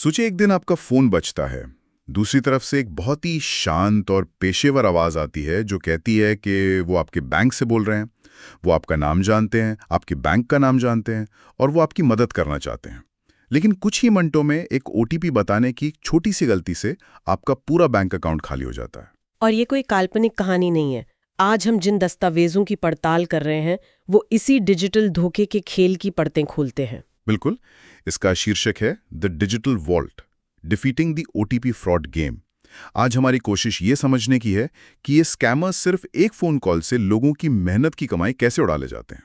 सोचिए एक दिन आपका फोन बजता है। दूसरी तरफ से एक बहुत ही शांत और पेशेवर आवाज आती है जो कहती है कि वो आपके बैंक से बोल रहे हैं, वो आपका नाम जानते हैं, आपके बैंक का नाम जानते हैं और वो आपकी मदद करना चाहते हैं। लेकिन कुछ ही मिनटों में एक ओटीपी बताने की एक छोटी सी गलती से आपका पूरा बैंक अकाउंट खाली हो जाता है। और ये कोई काल्पनिक कहानी नहीं है। आज हम जिन दस्तावेजों की पड़ताल कर रहे हैं वो इसी डिजिटल धोखे के खेल की परतें खोलते हैं। बिल्कुल। इसका शीर्षक है the digital vault, defeating the OTP fraud game. आज हमारी कोशिश ये समझने की है कि ये स्कैमर्स सिर्फ एक फोन कॉल से लोगों की मेहनत की कमाई कैसे उड़ा ले जाते हैं।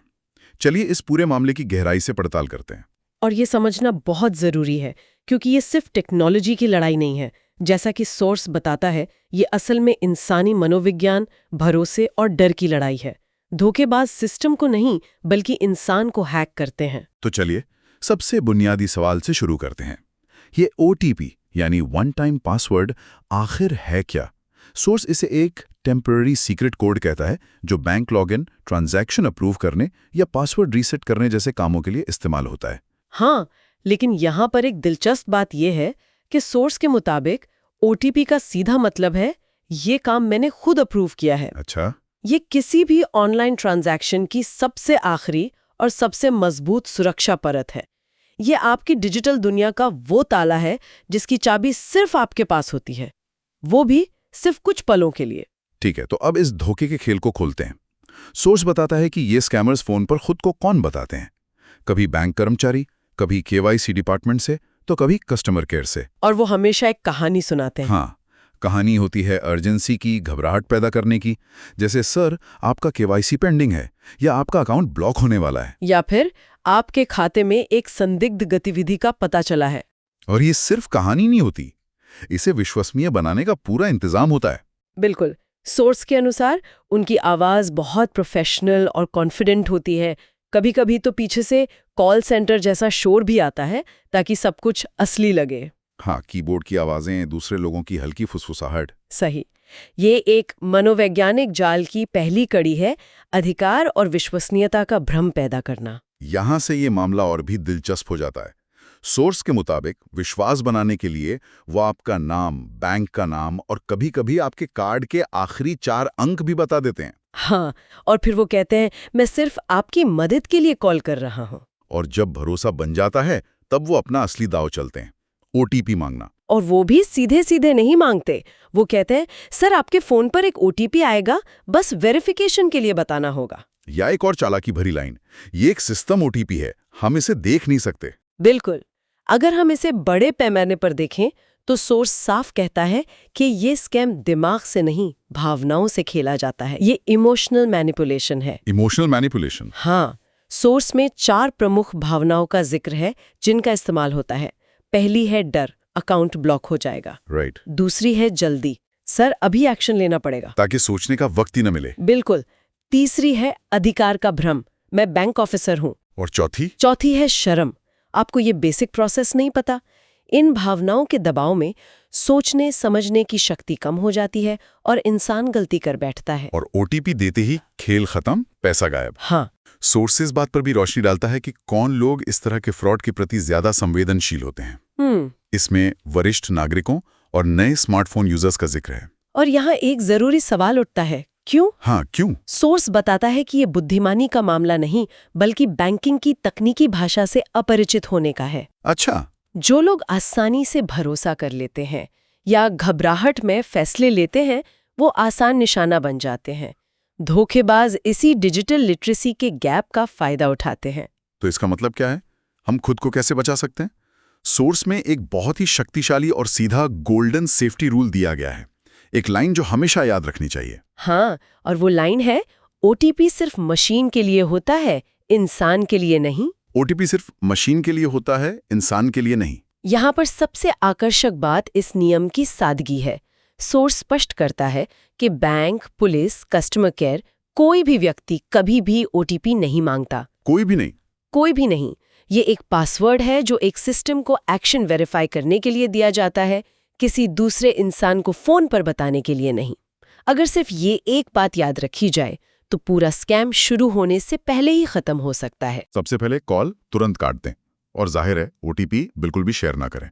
चलिए इस पूरे मामले की गहराई से पड़ताल करते हैं। और ये समझना बहुत जरूरी है क्योंकि ये सिर्फ टेक्नोलॉजी की लड़ाई नहीं है। जैसा कि सोर्स बताता है, ये असल में इंसानी मनोविज्ञान, भरोसे और डर की लड़ाई है। धोखेबाज सिस्टम को नहीं बल्कि इंसान को हैक करते हैं। तो चलिए सबसे बुनियादी सवाल से शुरू करते हैं। ये ओटीपी यानी वन टाइम पासवर्ड आखिर है क्या? सोर्स इसे एक टेम्पररी सीक्रेट कोड कहता है जो बैंक लॉगिन, ट्रांजैक्शन अप्रूव करने या पासवर्ड रीसेट करने जैसे कामों के लिए इस्तेमाल होता है। हाँ, लेकिन यहाँ पर एक दिलचस्प बात यह है कि सोर्स के मुताबिक ओटीपी का सीधा मतलब है ये काम मैंने खुद अप्रूव किया है। अच्छा। ये किसी भी ऑनलाइन ट्रांजैक्शन की सबसे आखिरी और सबसे मजबूत सुरक्षा परत है। ये आपकी डिजिटल दुनिया का वो ताला है जिसकी चाबी सिर्फ आपके पास होती है, वो भी सिर्फ कुछ पलों के लिए। ठीक है, तो अब इस धोखे के खेल को खोलते हैं। सोर्स बताता है कि ये स्कैमर्स फोन पर खुद को कौन बताते हैं। कभी बैंक कर्मचारी, कभी केवाईसी डिपार्टमेंट से, तो कभी कस्टमर केयर से। और वो हमेशा एक कहानी सुनाते हैं। हाँ, कहानी होती है अर्जेंसी की, घबराहट पैदा करने की, जैसे सर आपका केवाईसी पेंडिंग है या आपका अकाउंट ब्लॉक होने वाला है, या फिर आपके खाते में एक संदिग्ध गतिविधि का पता चला है। और ये सिर्फ कहानी नहीं होती, इसे विश्वसनीय बनाने का पूरा इंतजाम होता है। बिल्कुल। सोर्स के अनुसार उनकी आवाज बहुत प्रोफेशनल और कॉन्फिडेंट होती है। कभी कभी तो पीछे से कॉल सेंटर जैसा शोर भी आता है ताकि सब कुछ असली लगे। हाँ, कीबोर्ड की आवाजें, दूसरे लोगों की हल्की फुसफुसाहट। सही। ये एक मनोवैज्ञानिक जाल की पहली कड़ी है, अधिकार और विश्वसनीयता का भ्रम पैदा करना। यहां से ये मामला और भी दिलचस्प हो जाता है। सोर्स के मुताबिक विश्वास बनाने के लिए वो आपका नाम, बैंक का नाम और कभी-कभी आपके कार्ड के आखिरी 4 अंक भी बता देते हैं। हाँ, और फिर वो कहते हैं मैं सिर्फ आपकी मदद के लिए कॉल कर रहा हूँ। और जब भरोसा बन जाता है तब वो अपना असली दांव चलते हैं, ओटीपी मांगना। और वो भी सीधे सीधे नहीं मांगते। वो कहते हैं सर आपके फोन पर एक ओटीपी आएगा, बस वेरिफिकेशन के लिए बताना होगा। या एक और चालाकी भरी लाइन, ये एक सिस्टम ओटीपी है, हम इसे देख नहीं सकते। बिल्कुल। अगर हम इसे बड़े पैमाने पर देखें तो सोर्स साफ कहता है कि ये स्कैम दिमाग से नहीं, भावनाओं से खेला जाता है। ये इमोशनल मैनिपुलेशन है। Emotional manipulation? हाँ, सोर्स में 4 प्रमुख भावनाओं का जिक्र है जिनका इस्तेमाल होता है। पहली है डर, अकाउंट ब्लॉक हो जाएगा। राइट। दूसरी है जल्दी, सर अभी एक्शन लेना पड़ेगा, ताकि सोचने का वक्त ही न मिले। बिल्कुल। तीसरी है अधिकार का भ्रम, मैं बैंक ऑफिसर हूँ। और चौथी है शर्म, आपको ये बेसिक प्रोसेस नहीं पता। इन भावनाओं के दबाव में सोचने समझने की शक्ति कम हो जाती है और इंसान गलती कर बैठता है। और ओटीपी देते ही खेल खत्म, पैसा गायब। हाँ। सोर्स इस बात पर भी रोशनी डालता है कि कौन लोग इस तरह के फ्रॉड के प्रति ज्यादा संवेदनशील होते हैं। इसमें वरिष्ठ नागरिकों और नए स्मार्टफोन यूजर्स का जिक्र है। और यहाँ एक जरूरी सवाल उठता है, क्यों? हाँ, क्यों? सोर्स बताता है कि ये बुद्धिमानी का मामला नहीं बल्कि बैंकिंग की तकनीकी भाषा से अपरिचित होने का है। अच्छा। जो लोग आसानी से भरोसा कर लेते हैं या घबराहट में फैसले लेते हैं वो आसान निशाना बन जाते हैं। धोखेबाज इसी डिजिटल लिटरेसी के गैप का फायदा उठाते हैं। तो इसका मतलब क्या है? हम खुद को कैसे बचा सकते हैं? सोर्स में एक बहुत ही शक्तिशाली और सीधा गोल्डन सेफ्टी रूल दिया गया है, एक लाइन जो हमेशा याद रखनी चाहिए। हाँ, और वो लाइन है ओटीपी सिर्फ मशीन के लिए होता है, इंसान के लिए नहीं। ओटीपी सिर्फ मशीन के लिए होता है, इंसान के लिए नहीं। यहाँ पर सबसे आकर्षक बात इस नियम की सादगी है। सोर्स स्पष्ट करता है कि बैंक, पुलिस, कस्टमर केयर, कोई भी व्यक्ति कभी भी ओटीपी नहीं मांगता। कोई भी नहीं? कोई भी नहीं। ये एक पासवर्ड है जो एक सिस्टम को एक्शन वेरीफाई करने के लिए दिया जाता है, किसी दूसरे इंसान को फोन पर बताने के लिए नहीं। अगर सिर्फ ये एक बात याद रखी जाए तो पूरा स्कैम शुरू होने से पहले ही खत्म हो सकता है। सबसे पहले कॉल तुरंत काट दें और जाहिर है ओटीपी बिल्कुल भी शेयर ना करें।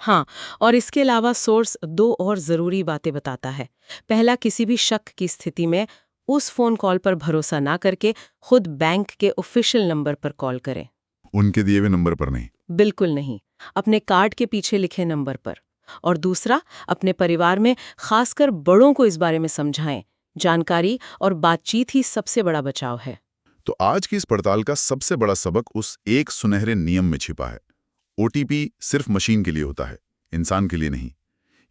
हाँ, और इसके अलावा सोर्स दो और ज़रूरी बातें बताता है। पहला, किसी भी शक की स्थिति में उस फ़ोन कॉल पर भरोसा ना करके खुद बैंक के ऑफिशियल नंबर पर कॉल करें। उनके दिए हुए नंबर पर नहीं। बिल्कुल नहीं, अपने कार्ड के पीछे लिखे नंबर पर। और दूसरा, अपने परिवार में खासकर बड़ों को इस बारे में समझाएं। जानकारी और बातचीत ही सबसे बड़ा बचाव है। तो आज की इस पड़ताल का सबसे बड़ा सबक उस एक सुनहरे नियम में छिपा है। ओटीपी सिर्फ मशीन के लिए होता है, इंसान के लिए नहीं।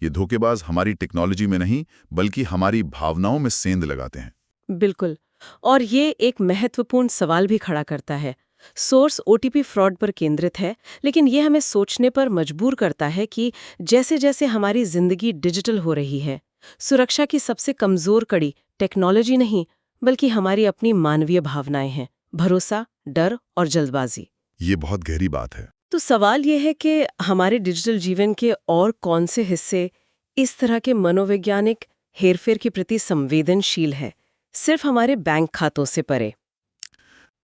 ये धोखेबाज हमारी टेक्नोलॉजी में नहीं, बल्कि हमारी भावनाओं में सेंध लगाते हैं। बिल्कुल। और ये एक महत्वपूर्ण सवाल भी खड़ा करता है। सोर्स ओटीपी फ्रॉड पर केंद्रित है, लेकिन ये हमें सोचने पर मजबूर करता है कि जैसे जैसे हमारी जिंदगी डिजिटल हो रही है, सुरक्षा की सबसे कमजोर कड़ी टेक्नोलॉजी नहीं, बल्कि हमारी अपनी मानवीय भावनाएं हैं। भरोसा, डर और जल्दबाजी। ये बहुत गहरी बात है। तो सवाल ये है कि हमारे डिजिटल जीवन के और कौन से हिस्से इस तरह के मनोवैज्ञानिक हेरफेर के प्रति संवेदनशील है, सिर्फ हमारे बैंक खातों से परे।